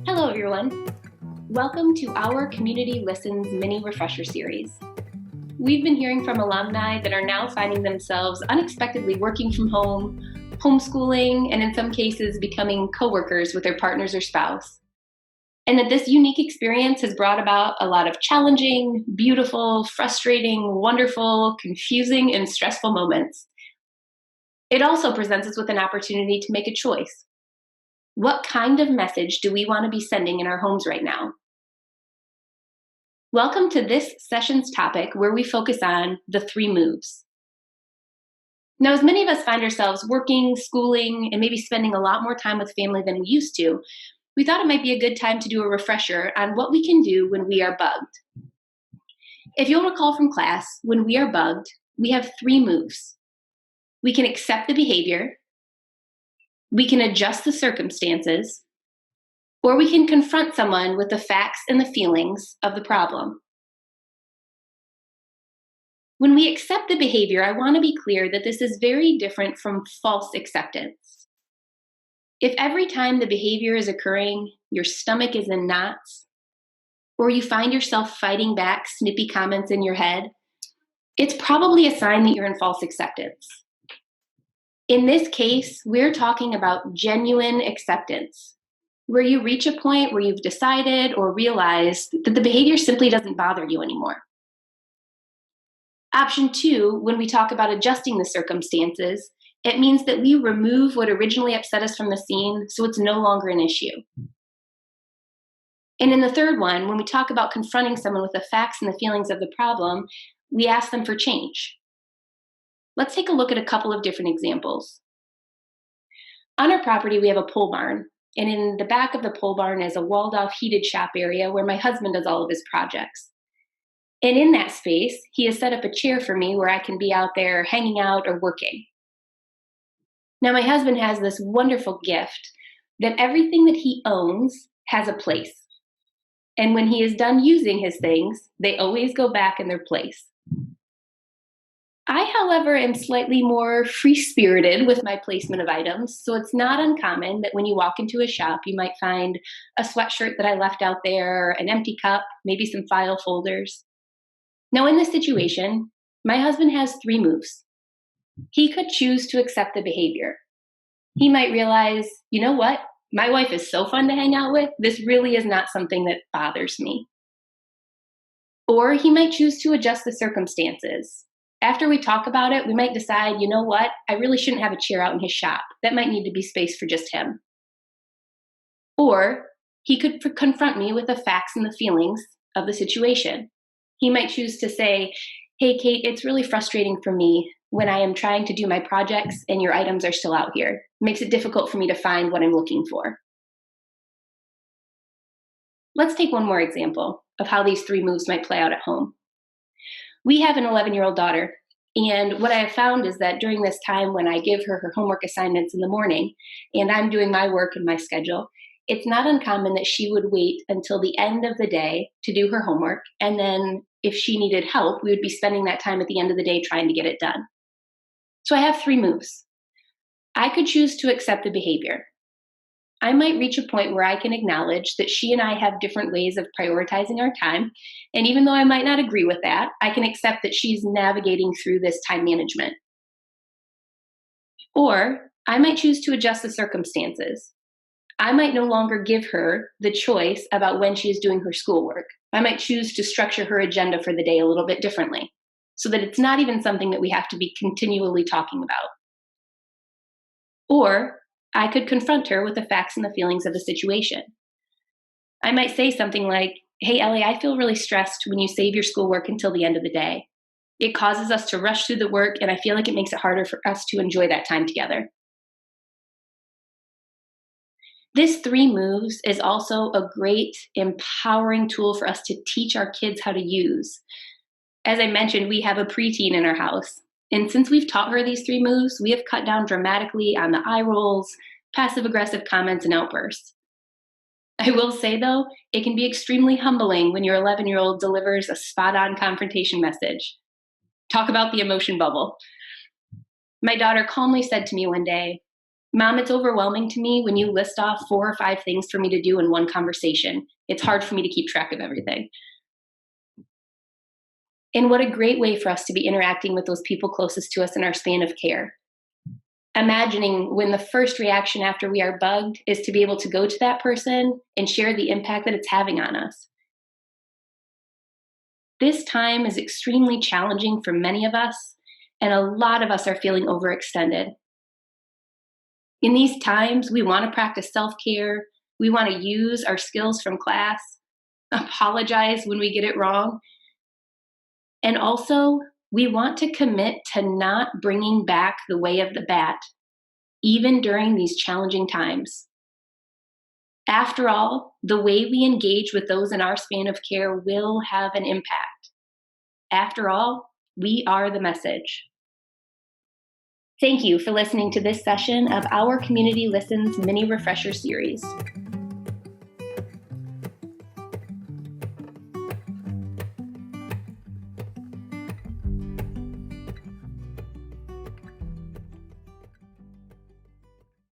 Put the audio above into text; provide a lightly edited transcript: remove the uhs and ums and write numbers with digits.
Hello, everyone. Welcome to our Community Listens mini refresher series. We've been hearing from alumni that are now finding themselves unexpectedly working from home, homeschooling, and in some cases becoming coworkers with their partners or spouse. And that this unique experience has brought about a lot of challenging, beautiful, frustrating, wonderful, confusing, and stressful moments. It also presents us with an opportunity to make a choice. What kind of message do we want to be sending in our homes right now? Welcome to this session's topic where we focus on the 3 moves. Now, as many of us find ourselves working, schooling, and maybe spending a lot more time with family than we used to, we thought it might be a good time to do a refresher on what we can do when we are bugged. If you'll recall from class, when we are bugged, we have 3 moves. We can accept the behavior, we can adjust the circumstances, or we can confront someone with the facts and the feelings of the problem. When we accept the behavior, I want to be clear that this is very different from false acceptance. If every time the behavior is occurring, your stomach is in knots, or you find yourself fighting back snippy comments in your head, it's probably a sign that you're in false acceptance. In this case, we're talking about genuine acceptance, where you reach a point where you've decided or realized that the behavior simply doesn't bother you anymore. Option 2, when we talk about adjusting the circumstances, it means that we remove what originally upset us from the scene so it's no longer an issue. And in the third one, when we talk about confronting someone with the facts and the feelings of the problem, we ask them for change. Let's take a look at a couple of different examples. On our property, we have a pole barn, and in the back of the pole barn is a walled-off heated shop area where my husband does all of his projects. And in that space, he has set up a chair for me where I can be out there hanging out or working. Now, my husband has this wonderful gift that everything that he owns has a place. And when he is done using his things, they always go back in their place. I, however, am slightly more free-spirited with my placement of items, so it's not uncommon that when you walk into a shop, you might find a sweatshirt that I left out there, an empty cup, maybe some file folders. Now, in this situation, my husband has 3 moves. He could choose to accept the behavior. He might realize, you know what? My wife is so fun to hang out with. This really is not something that bothers me. Or he might choose to adjust the circumstances. After we talk about it, we might decide, you know what? I really shouldn't have a chair out in his shop. That might need to be space for just him. Or he could confront me with the facts and the feelings of the situation. He might choose to say, hey, Kate, it's really frustrating for me when I am trying to do my projects and your items are still out here. It makes it difficult for me to find what I'm looking for. Let's take one more example of how these 3 moves might play out at home. We have an 11-year-old daughter, and what I have found is that during this time when I give her her homework assignments in the morning and I'm doing my work and my schedule, it's not uncommon that she would wait until the end of the day to do her homework, and then if she needed help, we would be spending that time at the end of the day trying to get it done. So I have 3 moves. I could choose to accept the behavior. I might reach a point where I can acknowledge that she and I have different ways of prioritizing our time. And even though I might not agree with that, I can accept that she's navigating through this time management. Or I might choose to adjust the circumstances. I might no longer give her the choice about when she is doing her schoolwork. I might choose to structure her agenda for the day a little bit differently so that it's not even something that we have to be continually talking about. Or I could confront her with the facts and the feelings of the situation. I might say something like, hey, Ellie, I feel really stressed when you save your schoolwork until the end of the day. It causes us to rush through the work, and I feel like it makes it harder for us to enjoy that time together. This 3 moves is also a great empowering tool for us to teach our kids how to use. As I mentioned, we have a preteen in our house. And since we've taught her these 3 moves, we have cut down dramatically on the eye rolls, passive-aggressive comments, and outbursts. I will say, though, it can be extremely humbling when your 11-year-old delivers a spot-on confrontation message. Talk about the emotion bubble. My daughter calmly said to me one day, Mom, it's overwhelming to me when you list off 4 or 5 things for me to do in one conversation. It's hard for me to keep track of everything. And what a great way for us to be interacting with those people closest to us in our span of care. Imagining when the first reaction after we are bugged is to be able to go to that person and share the impact that it's having on us. This time is extremely challenging for many of us, and a lot of us are feeling overextended. In these times, we want to practice self-care, we want to use our skills from class, apologize when we get it wrong, and also we want to commit to not bringing back the way of the bat, even during these challenging times. After all, the way we engage with those in our span of care will have an impact. After all, we are the message. Thank you for listening to this session of Our Community Listens mini refresher series.